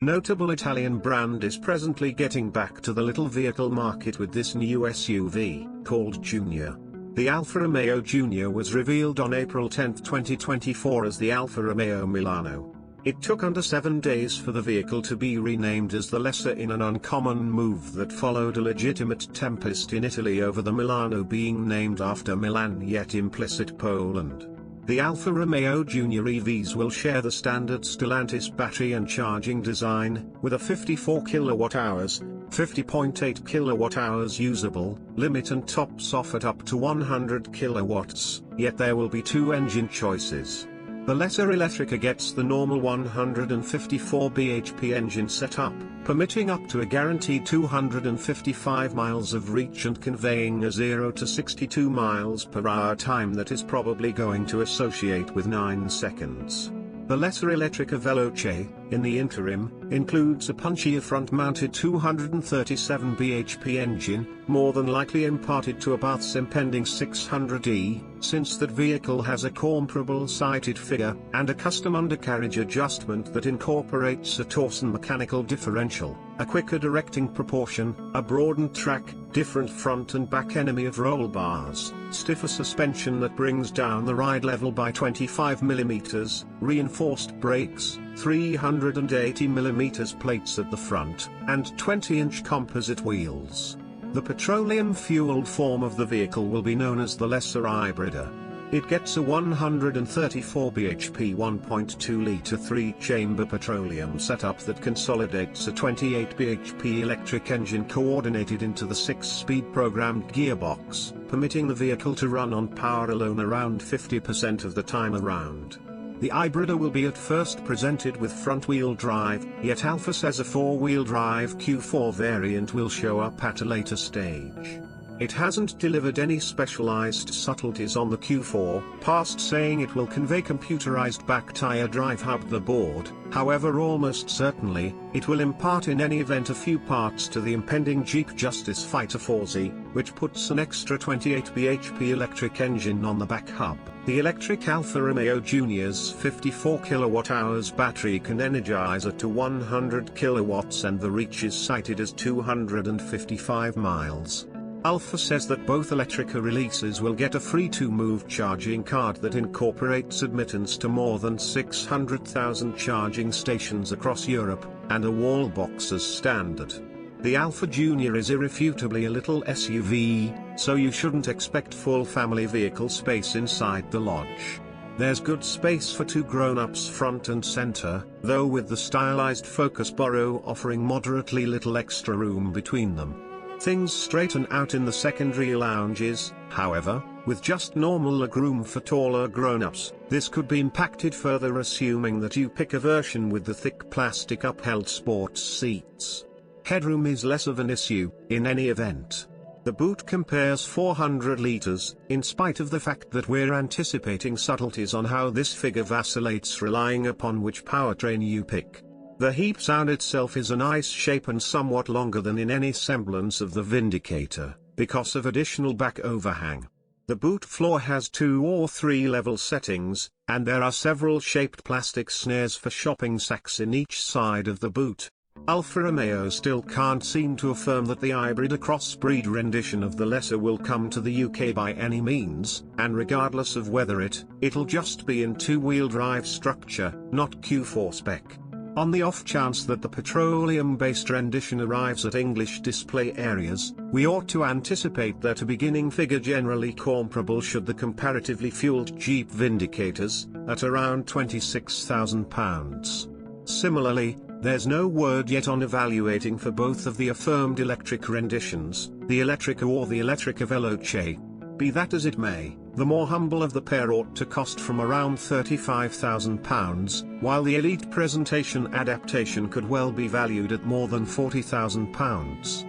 Notable Italian brand is presently getting back to the little vehicle market with this new SUV, called Junior. The Alfa Romeo Junior was revealed on April 10, 2024 as the Alfa Romeo Milano. It took under 7 days for the vehicle to be renamed as the Lesser in an uncommon move that followed a legitimate tempest in Italy over the Milano being named after Milan yet implicit Poland. The Alfa Romeo Junior EVs will share the standard Stellantis battery and charging design, with a 54 kWh, 50.8 kWh usable limit and tops off at up to 100 kW, yet there will be 2 engine choices. The Lesser Elettrica gets the normal 154 bhp engine setup, permitting up to a guaranteed 255 miles of reach and conveying a 0 to 62 miles per hour time that is probably going to associate with 9 seconds. The Lesser Elettrica Veloce, in the interim, includes a punchier front-mounted 237 bhp engine, more than likely imparted to a Bath's impending 600e, since that vehicle has a comparable sighted figure, and a custom undercarriage adjustment that incorporates a Torsen mechanical differential, a quicker directing proportion, a broadened track, different front and back enemy of roll bars, stiffer suspension that brings down the ride level by 25 mm, reinforced brakes, 380 mm plates at the front, and 20-inch composite wheels. The petroleum-fueled form of the vehicle will be known as the Lesser Hybrida. It gets a 134 bhp 1.2-litre 3-chamber petroleum setup that consolidates a 28 bhp electric engine coordinated into the 6-speed programmed gearbox, permitting the vehicle to run on power alone around 50% of the time around. The Hybrida will be at first presented with front-wheel drive, yet Alfa says a 4-wheel drive Q4 variant will show up at a later stage. It hasn't delivered any specialized subtleties on the Q4, past saying it will convey computerized back-tire drive hub the board. However, almost certainly, it will impart in any event a few parts to the impending Jeep Justice Fighter 4Z, which puts an extra 28 bhp electric engine on the back hub. The electric Alfa Romeo Junior's 54 kWh battery can energize up to 100 kW and the reach is cited as 255 miles. Alfa says that both Elettrica releases will get a free 2-move charging card that incorporates admittance to more than 600,000 charging stations across Europe, and a wall box as standard. The Alfa Junior is irrefutably a little SUV, so you shouldn't expect full family vehicle space inside the lodge. There's good space for 2 grown-ups front and center, though with the stylized Focus Burrow offering moderately little extra room between them. Things straighten out in the secondary lounges, however, with just normal legroom for taller grown-ups. This could be impacted further assuming that you pick a version with the thick plastic upheld sports seats. Headroom is less of an issue, in any event. The boot compares 400 litres, in spite of the fact that we're anticipating subtleties on how this figure vacillates relying upon which powertrain you pick. The heap sound itself is a nice shape and somewhat longer than in any semblance of the Vindicator, because of additional back overhang. The boot floor has 2 or 3 level settings, and there are several shaped plastic snares for shopping sacks in each side of the boot. Alfa Romeo still can't seem to affirm that the Hybrida crossbreed rendition of the Lesser will come to the UK by any means, and regardless of whether it'll just be in 2-wheel drive structure, not Q4 spec. On the off chance that the petroleum-based rendition arrives at English display areas, we ought to anticipate that a beginning figure generally comparable should the comparatively fueled Jeep Vindicators, at around £26,000. Similarly, there's no word yet on evaluating for both of the affirmed electric renditions, the Elettrica or the Elettrica Veloce. Be that as it may, the more humble of the pair ought to cost from around £35,000, while the Elite presentation adaptation could well be valued at more than £40,000.